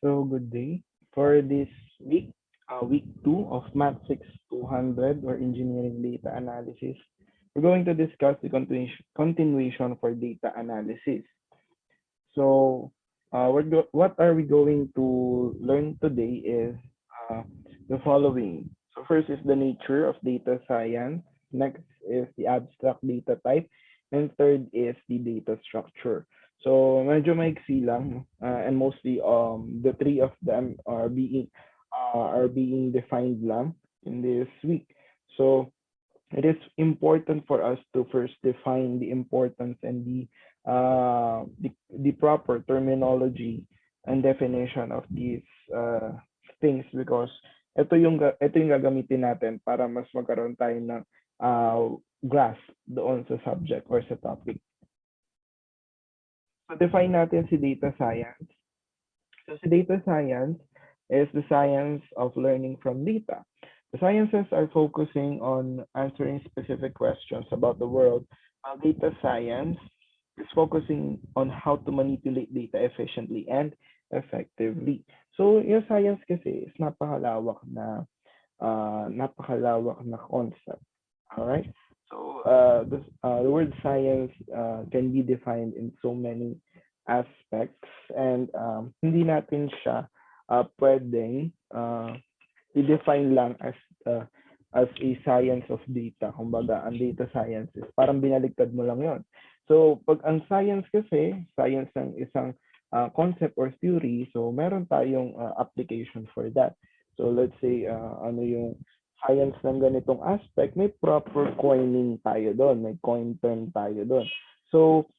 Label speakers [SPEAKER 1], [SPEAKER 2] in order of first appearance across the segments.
[SPEAKER 1] So good day. For this week, week 2 of Math 6 200 or Engineering Data Analysis, we're going to discuss the continuation for data analysis. So, what are we going to learn today is uh, the following. So, first is the nature of data science. Next is the abstract data type. And third is the data structure. So, medyo maiksi lang, and mostly the three of them are being defined lang in this week. So, it is important for us to first define the importance and the proper terminology and definition of these things because ito yung gagamitin natin para mas magkaroon tayo ng grasp doon sa subject or sa topic. So define natin si data science. So si data science is the science of learning from data. The sciences are focusing on answering specific questions about the world, while data science is focusing on how to manipulate data efficiently and effectively. So yung science kasi is napakalawak na concept. All right. So the word science can be defined in so many aspects and hindi natin siya pwedeng i-define lang as a science of data. Kumbaga, ang data science is parang binaligtad mo lang yon. So, pag ang science kasi, science ng isang concept or theory, so meron tayong application for that. So, let's say, ano yung science ng ganitong aspect, may proper coining tayo doon, may coin term tayo doon. So,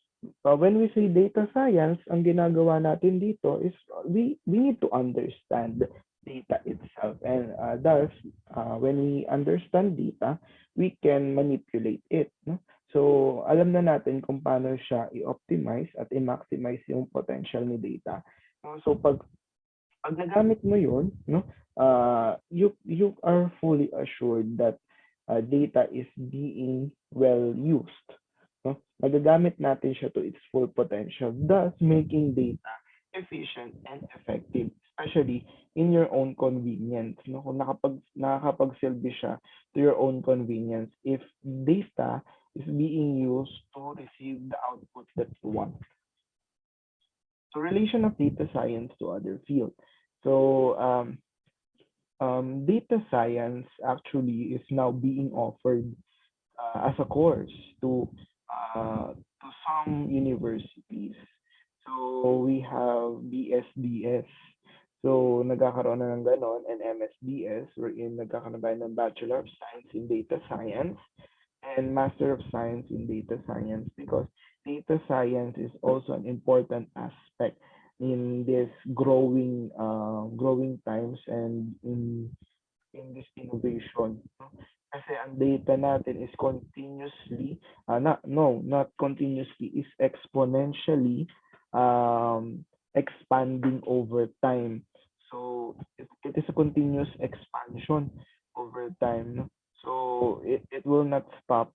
[SPEAKER 1] when we say data science, ang ginagawa natin dito is we need to understand data itself. And thus, when we understand data, we can manipulate it. No? So, alam na natin kung paano siya i-optimize at i-maximize yung potential ni data. So, pag nagamit mo yun, no, you are fully assured that data is being well used. No? Nagagamit natin siya to its full potential, thus making data efficient and effective, especially in your own convenience. No? Kung nakakapagsilbi siya to your own convenience if data is being used to receive the output that you want. So relation of data science to other fields. So data science actually is now being offered as a course to some universities. So we have BSDS. So nagkakaroon na ng ganon, and MSDS wherein nagkakaroon tayo ng Bachelor of Science in Data Science and Master of Science in Data Science because data science is also an important aspect in this growing times and in this innovation. Kasi ang data natin is continuously, not continuously, is exponentially expanding over time. So it is a continuous expansion over time. No? So it will not stop.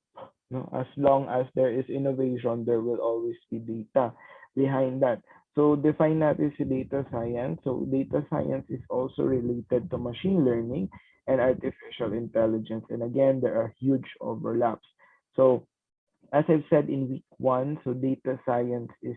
[SPEAKER 1] No? As long as there is innovation, there will always be data behind that. So define natin si data science. So data science is also related to machine learning and artificial intelligence. And again, there are huge overlaps. So as I've said in week 1, so data science is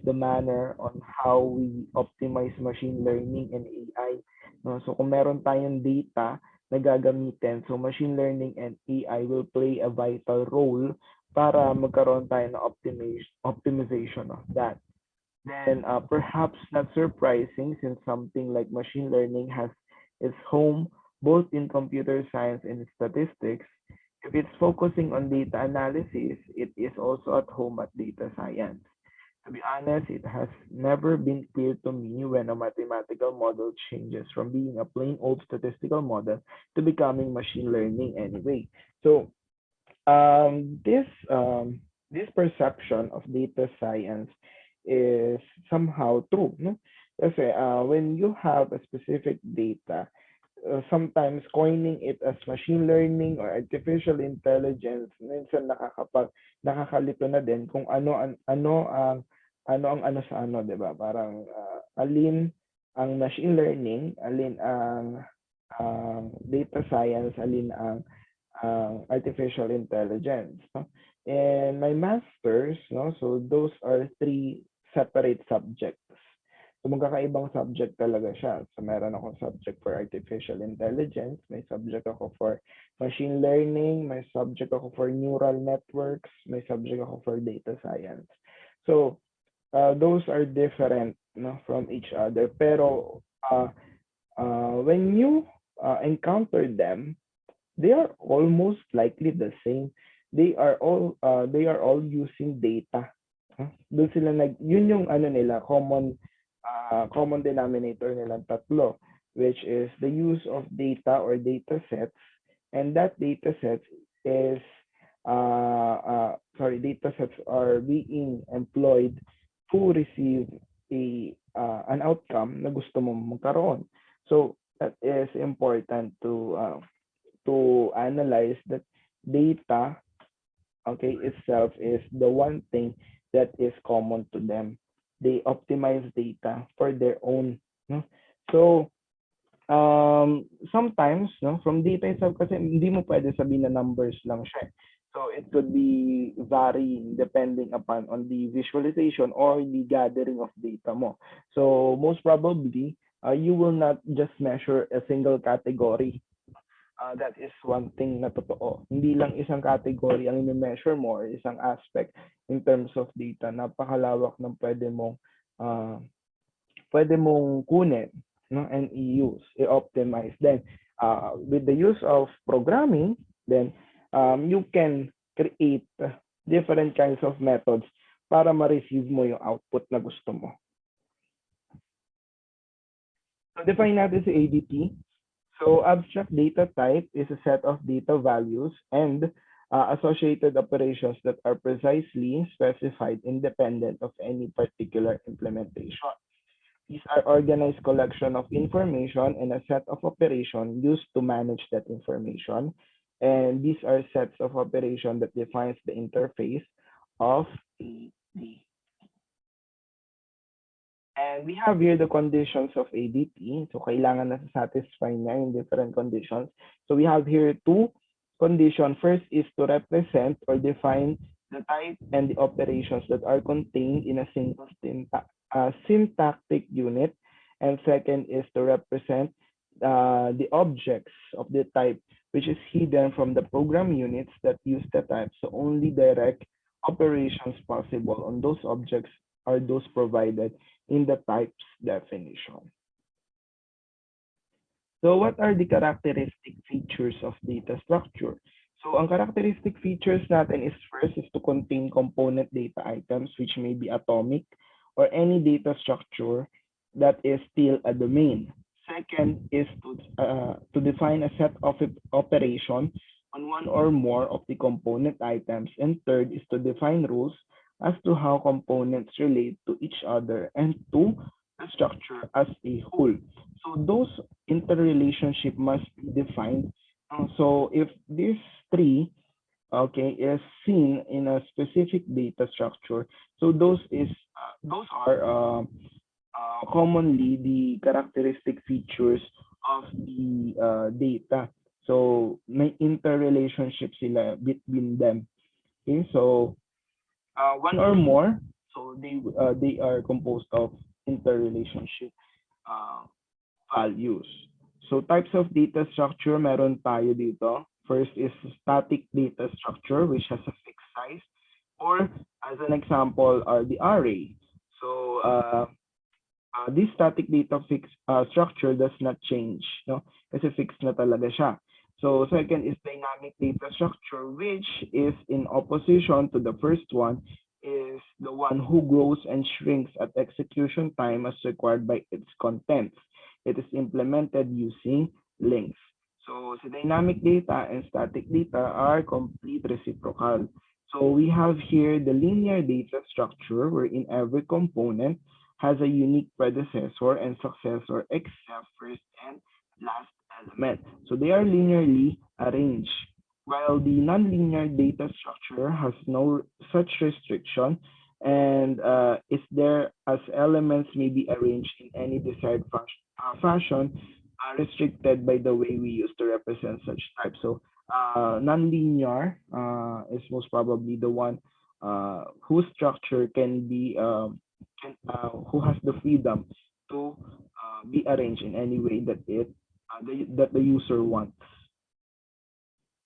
[SPEAKER 1] the manner on how we optimize machine learning and AI. No? So kung meron tayong data na gagamitin, so machine learning and AI will play a vital role para magkaroon tayo ng optimization of that. Then perhaps not surprising since something like machine learning has its home both in computer science and statistics. If it's focusing on data analysis, it is also at home at data science. To be honest, it has never been clear to me when a mathematical model changes from being a plain old statistical model to becoming machine learning anyway. So this perception of data science is somehow true, no? Kasi when you have a specific data, sometimes coining it as machine learning or artificial intelligence, minsan nakakalito na din kung ano ang ano ang ano sa ano, 'di ba? Parang alin ang machine learning, alin ang data science, alin ang artificial intelligence, no? And my masters, no? So those are three separate subjects. So magkakaibang subject talaga siya. So meron akong subject for artificial intelligence, may subject ako for machine learning, may subject ako for neural networks, may subject ako for data science. So those are different, no, from each other. Pero when you encounter them, they are almost likely the same. They are all using data. Doon sila yun yung ano nila, common denominator nilang tatlo, which is the use of data or data sets, and that data sets is data sets are being employed to receive an outcome na gusto mong magkaroon. So that is important to analyze that data, okay, itself is the one thing that is common to them. They optimize data for their own, no? So sometimes, no, from data itself, kasi hindi mo pwede sabihin na numbers lang siya. So it could be varying depending upon on the visualization or the gathering of data mo. So most probably, you will not just measure a single category. That is one thing na totoo. Hindi lang isang category ang i-measure mo or isang aspect in terms of data. Napakalawak ng uh, pwede mong kunin, no, and i-use, i-optimize. Then, with the use of programming, then you can create different kinds of methods para ma-receive mo yung output na gusto mo. So, define natin si ADT. So, abstract data type is a set of data values and associated operations that are precisely specified independent of any particular implementation. These are organized collection of information and a set of operation used to manage that information. And these are sets of operation that defines the interface of ADT. And we have here the conditions of ADT. So, kailangan na satisfy niya yung different conditions. So, we have here two conditions. First is to represent or define the type and the operations that are contained in a single syntactic unit. And second is to represent the objects of the type, which is hidden from the program units that use the type. So, only direct operations possible on those objects are those provided in the types definition. So what are the characteristic features of data structure? So ang characteristic features natin is first is to contain component data items which may be atomic or any data structure that is still a domain. Second is to define a set of operation on one or more of the component items. And third is to define rules as to how components relate to each other and to the structure as a whole. So those interrelationship must be defined. So if these three, okay, is seen in a specific data structure, so those are commonly the characteristic features of the data. So may interrelationship sila between them. Okay, so one or more, so they are composed of interrelationship values. So types of data structure meron tayo dito. First is static data structure, which has a fixed size, or as an example are the array. So this static data structure does not change, no? Kasi fixed na talaga siya. So second is dynamic data structure, which is in opposition to the first one, is the one who grows and shrinks at execution time as required by its contents. It is implemented using links. So dynamic data and static data are complete reciprocal. So we have here the linear data structure wherein every component has a unique predecessor and successor except first and last element. So they are linearly arranged, while the nonlinear data structure has no such restriction and is there as elements may be arranged in any desired fashion, restricted by the way we used to represent such types. So nonlinear is most probably the one whose structure can be who has the freedom to be arranged in any way that that the user wants.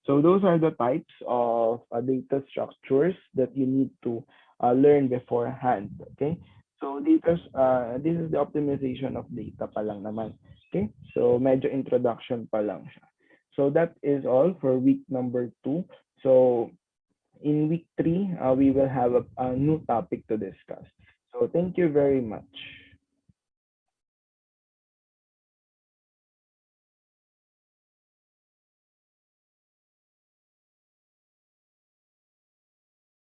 [SPEAKER 1] So those are the types of data structures that you need to learn beforehand. Okay. So this is the optimization of data pa lang naman. Okay. So medyo introduction pa lang siya. So that is all for week number 2. So in week 3, we will have a new topic to discuss. So thank you very much.